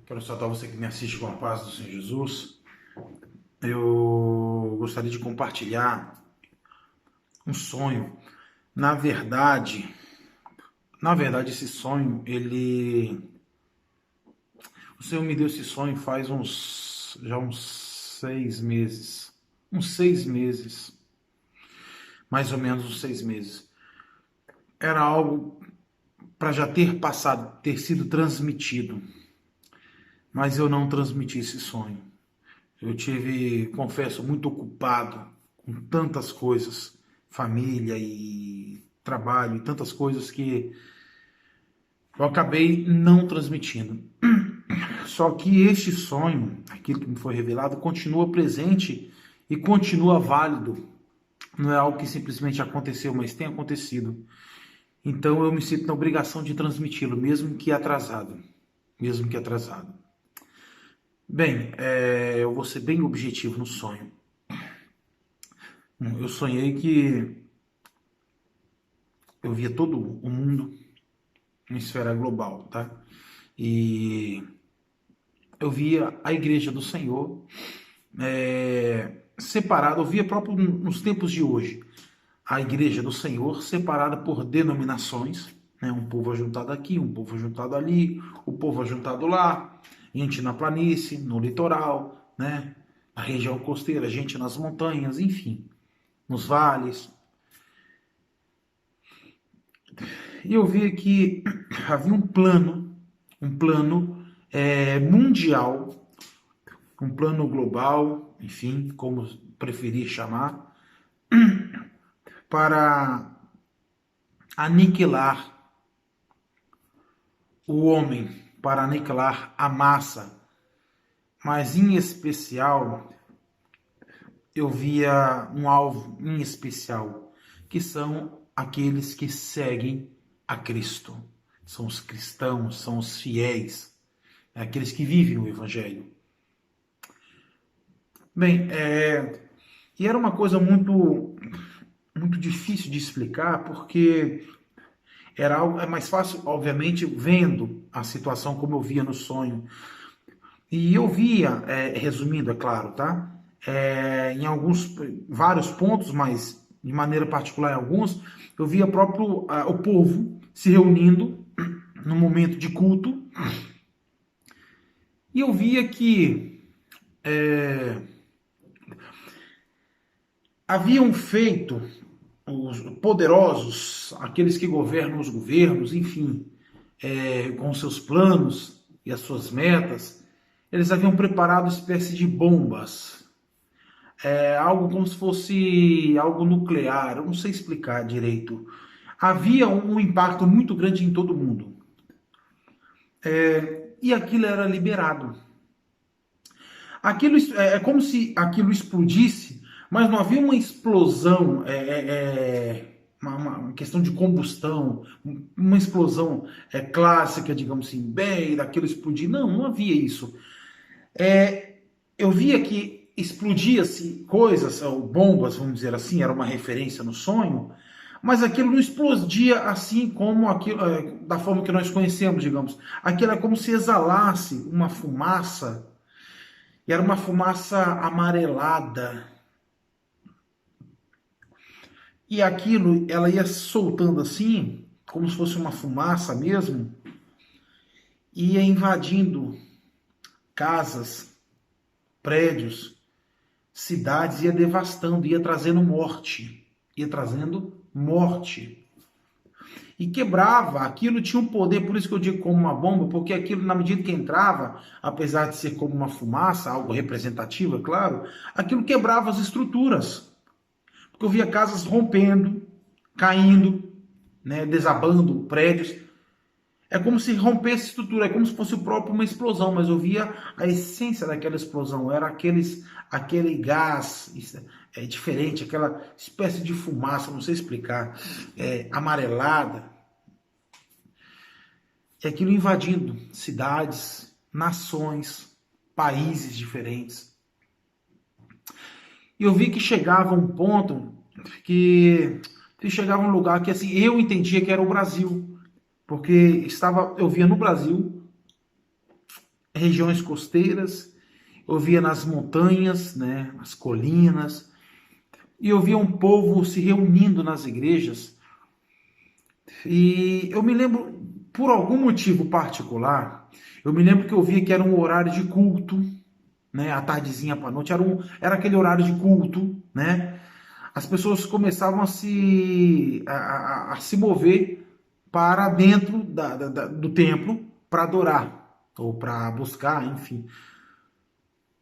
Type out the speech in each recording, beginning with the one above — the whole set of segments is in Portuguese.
Quero saudar você que me assiste com a paz do Senhor Jesus. Eu gostaria de compartilhar um sonho. Na verdade, esse sonho, o Senhor me deu esse sonho faz uns 6 meses. Uns 6 meses. Mais ou menos uns 6 meses. Era algo para já ter passado, ter sido transmitido. Mas eu não transmiti esse sonho. Eu tive, confesso, muito ocupado com tantas coisas, família e trabalho e tantas coisas que eu acabei não transmitindo. Só que este sonho, aquilo que me foi revelado, continua presente e continua válido. Não é algo que simplesmente aconteceu, mas tem acontecido. Então eu me sinto na obrigação de transmiti-lo, mesmo que atrasado. Mesmo que atrasado. Bem, eu vou ser bem objetivo no sonho. Eu sonhei que eu via todo o mundo em esfera global, tá? E eu via a igreja do Senhor separada, eu via próprio nos tempos de hoje, a igreja do Senhor separada por denominações, né? Um povo ajuntado aqui, um povo ajuntado ali, o povo ajuntado lá, gente na planície, no litoral, né? Na região costeira, gente nas montanhas, enfim, nos vales. E eu vi que havia um plano mundial, um plano global, enfim, como preferir chamar, para aniquilar o homem, para aniquilar a massa. Mas em especial, eu via um alvo em especial, que são aqueles que seguem a Cristo. São os cristãos, são os fiéis, aqueles que vivem o Evangelho. Bem, e era uma coisa muito difícil de explicar, porque era algo, é mais fácil, obviamente, vendo a situação como eu via no sonho. E eu via, resumindo, é claro, tá? Em vários pontos, mas de maneira particular em alguns, eu via o povo se reunindo no momento de culto, e eu via que haviam feito os poderosos, aqueles que governam os governos, enfim, com seus planos e as suas metas, eles haviam preparado espécie de bombas, algo como se fosse algo nuclear, eu não sei explicar direito. Havia um impacto muito grande em todo mundo. E aquilo era liberado. Aquilo é como se aquilo explodisse, mas não havia uma explosão, uma questão de combustão, uma explosão clássica, digamos assim, bem, daquilo explodir. Não, não havia isso. Eu via que explodia-se coisas, ou bombas, vamos dizer assim, era uma referência no sonho, mas aquilo não explodia assim como aquilo, da forma que nós conhecemos, digamos. Aquilo é como se exalasse uma fumaça, e era uma fumaça amarelada. E aquilo, ela ia soltando assim, como se fosse uma fumaça mesmo, e ia invadindo casas, prédios, cidades, ia devastando, ia trazendo morte. Ia trazendo morte. E quebrava, aquilo tinha um poder, por isso que eu digo como uma bomba, porque aquilo, na medida que entrava, apesar de ser como uma fumaça, algo representativo, é claro, aquilo quebrava as estruturas. Porque eu via casas rompendo, caindo, né, desabando, prédios. É como se rompesse a estrutura, é como se fosse o próprio uma explosão, mas eu via a essência daquela explosão, era aquele gás, é diferente, aquela espécie de fumaça, não sei explicar, amarelada, e aquilo invadindo cidades, nações, países diferentes. E eu vi que chegava um ponto que chegava um lugar que assim eu entendia que era o Brasil, porque eu via no Brasil regiões costeiras, eu via nas montanhas, né, nas colinas, e eu via um povo se reunindo nas igrejas. E eu me lembro, por algum motivo particular, eu me lembro que eu via que era um horário de culto, né, à tardezinha para a noite, era aquele horário de culto, né? As pessoas começavam a se mover para dentro do templo para adorar, ou para buscar, enfim.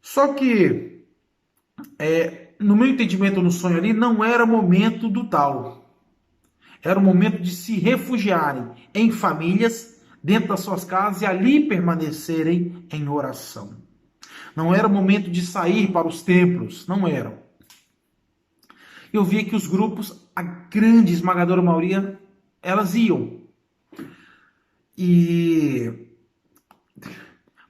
Só que, no meu entendimento, no sonho ali, não era momento do tal. Era o momento de se refugiarem em famílias, dentro das suas casas e ali permanecerem em oração. Não era o momento de sair para os templos, não era. Eu via que os grupos, a grande esmagadora maioria, elas iam. E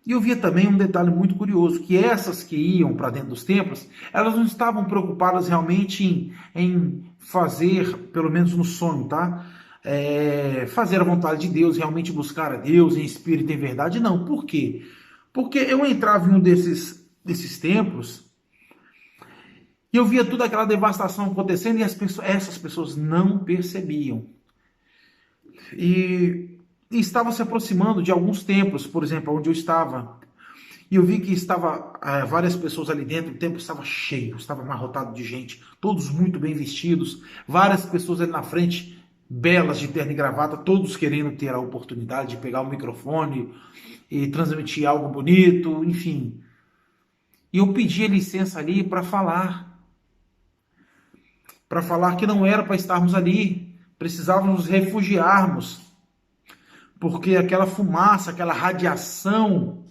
eu via também um detalhe muito curioso, que essas que iam para dentro dos templos, elas não estavam preocupadas realmente em fazer, pelo menos no sonho, tá? Fazer a vontade de Deus, realmente buscar a Deus em espírito e em verdade, não. Por quê? Porque eu entrava em um desses templos e eu via toda aquela devastação acontecendo e essas pessoas não percebiam. E estava se aproximando de alguns templos, por exemplo, onde eu estava. E eu vi que estava várias pessoas ali dentro, o templo estava cheio, estava amarrotado de gente, todos muito bem vestidos, várias pessoas ali na frente, belas de terno e gravata, todos querendo ter a oportunidade de pegar o microfone e transmitir algo bonito, enfim. E eu pedi licença ali para falar que não era para estarmos ali, precisávamos nos refugiarmos, porque aquela fumaça, aquela radiação,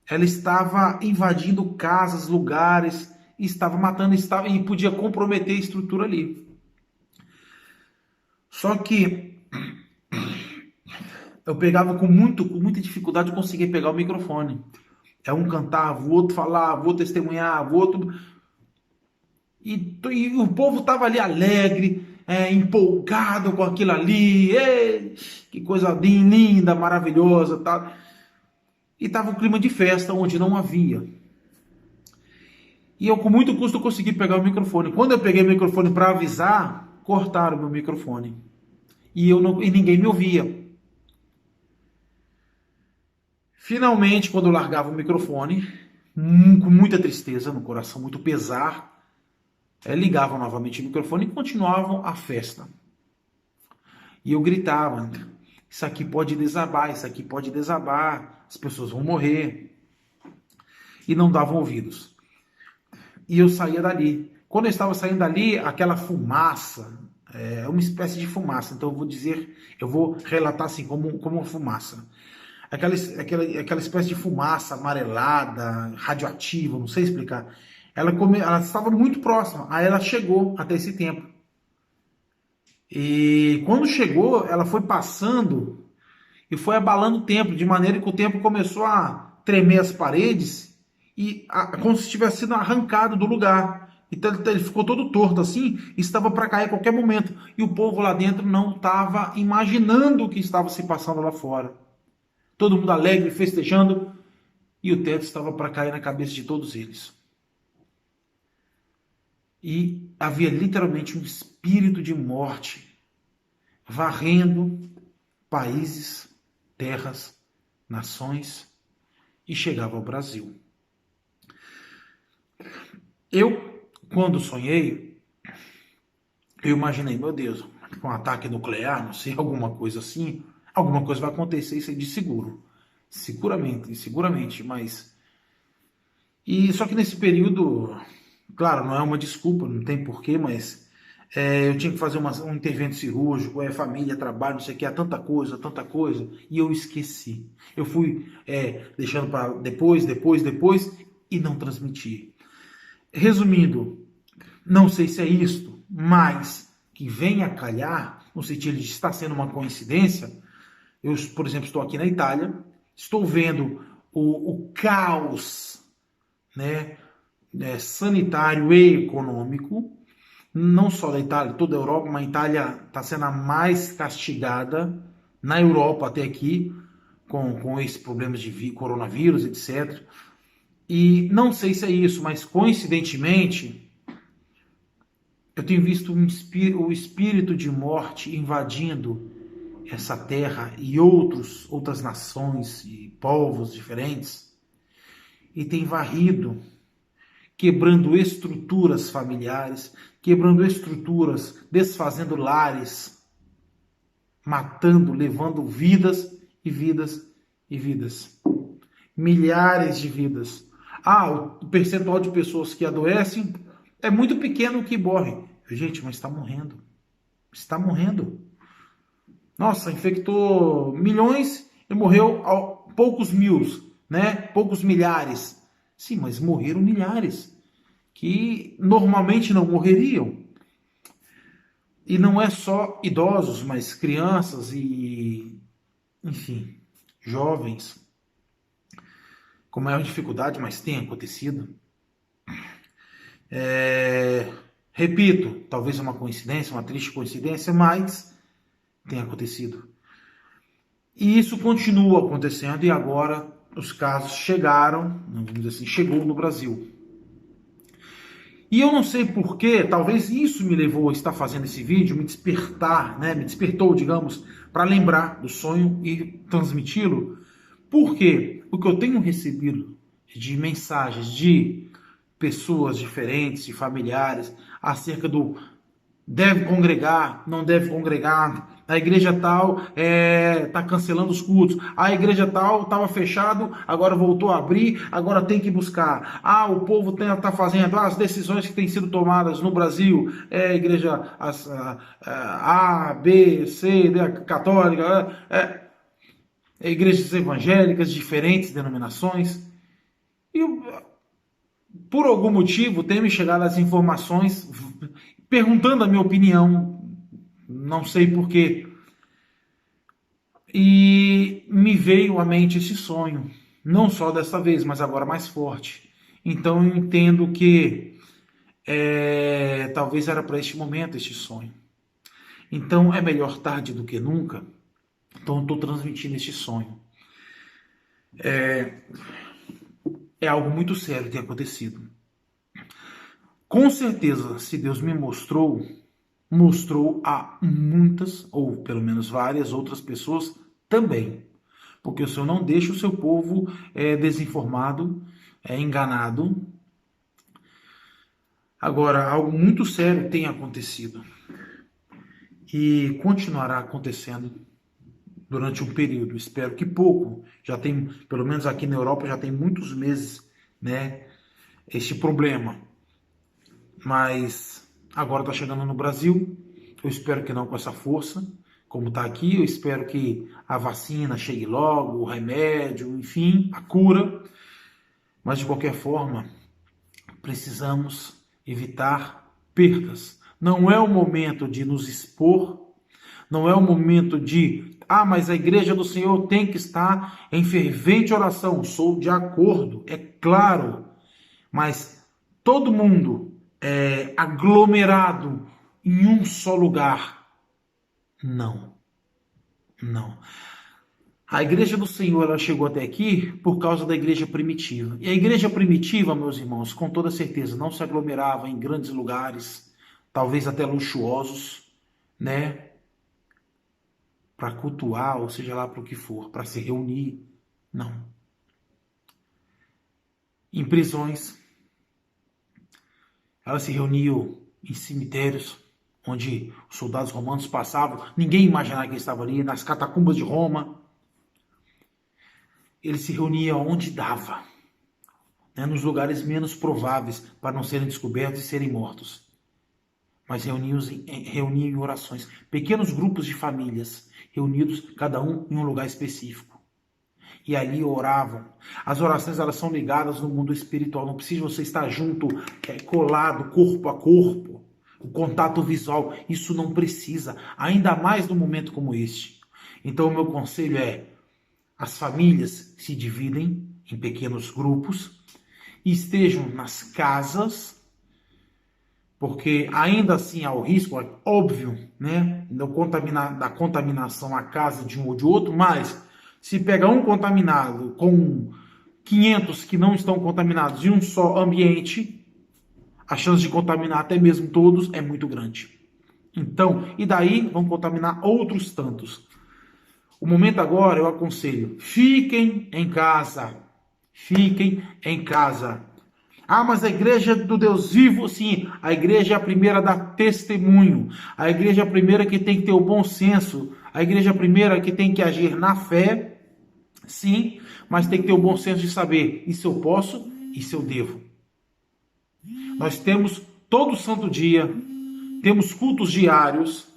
ela estava invadindo casas, lugares, estava matando, e podia comprometer a estrutura ali. Só que eu pegava com muita dificuldade de conseguir pegar o microfone. Um cantava, o outro falava, o outro testemunhava, o outro... E o povo estava ali alegre, empolgado com aquilo ali, que coisa linda, maravilhosa, tá? E estava um clima de festa onde não havia. E eu com muito custo consegui pegar o microfone. Quando eu peguei o microfone para avisar, cortaram o meu microfone. E ninguém me ouvia. Finalmente, quando eu largava o microfone, com muita tristeza no coração, muito pesar, ligavam novamente o microfone e continuavam a festa. E eu gritava, isso aqui pode desabar, isso aqui pode desabar, as pessoas vão morrer. E não davam ouvidos. E eu saía dali. Quando eu estava saindo dali, aquela fumaça, uma espécie de fumaça, então eu vou relatar assim como uma fumaça. Aquela espécie de fumaça amarelada, radioativa, não sei explicar. Ela estava muito próxima, aí ela chegou até esse templo. E quando chegou, ela foi passando e foi abalando o templo, de maneira que o templo começou a tremer as paredes, como se tivesse sido arrancado do lugar. Então ele ficou todo torto assim, estava para cair a qualquer momento. E o povo lá dentro não estava imaginando o que estava se passando lá fora. Todo mundo alegre, festejando, e o teto estava para cair na cabeça de todos eles. E havia literalmente um espírito de morte varrendo países, terras, nações, e chegava ao Brasil. Eu, quando sonhei, eu imaginei, meu Deus, um ataque nuclear, não sei, alguma coisa assim, alguma coisa vai acontecer, isso é de seguro. Seguramente, mas... Só que nesse período, claro, não é uma desculpa, não tem porquê, mas eu tinha que fazer um intervento cirúrgico, família, trabalho, não sei o que, tanta coisa, e eu esqueci. Eu fui deixando para depois, e não transmiti. Resumindo, não sei se é isto, mas que venha a calhar, no sentido de estar sendo uma coincidência. Eu, por exemplo, estou aqui na Itália, estou vendo o caos, né, sanitário e econômico, não só da Itália, toda a Europa, mas a Itália está sendo a mais castigada na Europa até aqui, com esses problemas de coronavírus, etc. E não sei se é isso, mas coincidentemente, eu tenho visto o espírito de morte invadindo essa terra e outras nações e povos diferentes, e tem varrido, quebrando estruturas familiares, quebrando estruturas, desfazendo lares, matando, levando vidas e vidas e vidas. Milhares de vidas. O percentual de pessoas que adoecem é muito pequeno o que morre. Gente, mas está morrendo. Está morrendo. Nossa, infectou milhões e morreu poucos mil, né? Poucos milhares. Sim, mas morreram milhares que normalmente não morreriam. E não é só idosos, mas crianças e, enfim, jovens com maior dificuldade, mas tem acontecido. Repito, talvez uma coincidência, uma triste coincidência, mas tem acontecido. E isso continua acontecendo e agora os casos chegaram, vamos dizer assim, chegou no Brasil. E eu não sei porquê, talvez isso me levou a estar fazendo esse vídeo, me despertar, né? Me despertou, digamos, para lembrar do sonho e transmiti-lo. Por quê? Porque eu tenho recebido de mensagens de pessoas diferentes, de familiares, acerca do deve congregar, não deve congregar, a igreja tal está cancelando os cultos, a igreja tal estava fechado, agora voltou a abrir, agora tem que buscar. O povo está fazendo as decisões que têm sido tomadas no Brasil, a igreja A, B, C, D, católica, igrejas evangélicas, diferentes denominações, e por algum motivo tem me chegado as informações perguntando a minha opinião, não sei porquê. E me veio à mente esse sonho, não só dessa vez, mas agora mais forte. Então eu entendo que talvez era para este momento este sonho. Então é melhor tarde do que nunca. Então eu estou transmitindo este sonho. É algo muito sério que tem acontecido. Com certeza, se Deus me mostrou a muitas, ou pelo menos várias outras pessoas também. Porque o Senhor não deixa o seu povo desinformado, enganado. Agora, algo muito sério tem acontecido. E continuará acontecendo durante um período. Espero que pouco. Já tem, pelo menos aqui na Europa, já tem muitos meses, né, este problema. Mas agora está chegando no Brasil. Eu espero que não com essa força, como está aqui. Eu espero que a vacina chegue logo, o remédio, enfim, a cura. Mas de qualquer forma, precisamos evitar perdas. Não é o momento de nos expor, não é o momento de, mas a igreja do Senhor tem que estar em fervente oração. Sou de acordo, é claro, mas todo mundo aglomerado em um só lugar. Não. A igreja do Senhor ela chegou até aqui por causa da igreja primitiva. E a igreja primitiva, meus irmãos, com toda certeza, não se aglomerava em grandes lugares, talvez até luxuosos, né? Para cultuar, ou seja lá para o que for, para se reunir. Não. Em prisões, elas se reuniam em cemitérios, onde os soldados romanos passavam. Ninguém imaginava que eles estavam ali, nas catacumbas de Roma. Eles se reuniam onde dava, né, nos lugares menos prováveis para não serem descobertos e serem mortos. Mas reuniam em orações. Pequenos grupos de famílias, reunidos cada um em um lugar específico. E ali oravam. As orações elas são ligadas no mundo espiritual. Não precisa você estar junto, colado, corpo a corpo. O contato visual, isso não precisa. Ainda mais num momento como este. Então o meu conselho é, as famílias se dividem em pequenos grupos e estejam nas casas, porque ainda assim há o risco, é óbvio, né, da contaminação à casa de um ou de outro, mas Se pega um contaminado com 500 que não estão contaminados em um só ambiente, a chance de contaminar até mesmo todos é muito grande. Então, e daí vão contaminar outros tantos. O momento agora eu aconselho, fiquem em casa. Fiquem em casa. Ah, mas a igreja do Deus vivo, sim, a igreja é a primeira a dar testemunho. A igreja é a primeira que tem que ter o bom senso. A igreja é a primeira que tem que agir na fé, sim, mas tem que ter o bom senso de saber isso eu posso, isso eu devo. Nós temos todo santo dia, temos cultos diários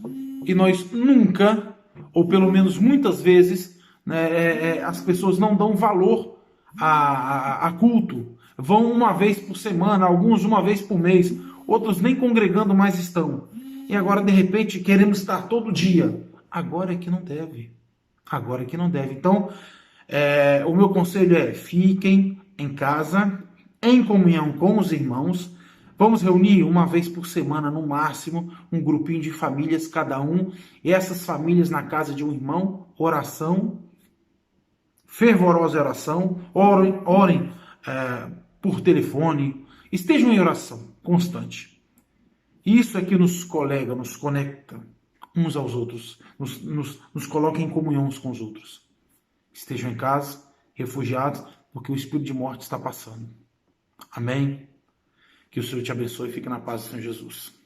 e nós nunca, ou pelo menos muitas vezes, né, as pessoas não dão valor a culto. Vão uma vez por semana, alguns uma vez por mês, outros nem congregando mais estão. E agora, de repente, queremos estar todo dia. Agora é que não deve. Agora é que não deve. Então, o meu conselho é: fiquem em casa, em comunhão com os irmãos. Vamos reunir uma vez por semana, no máximo, um grupinho de famílias, cada um, e essas famílias na casa de um irmão, oração, fervorosa oração, orem por telefone, estejam em oração constante. Isso é que nos colega, nos conecta uns aos outros, nos coloca em comunhão uns com os outros. Estejam em casa, refugiados, porque o espírito de morte está passando. Amém? Que o Senhor te abençoe e fique na paz do Senhor Jesus.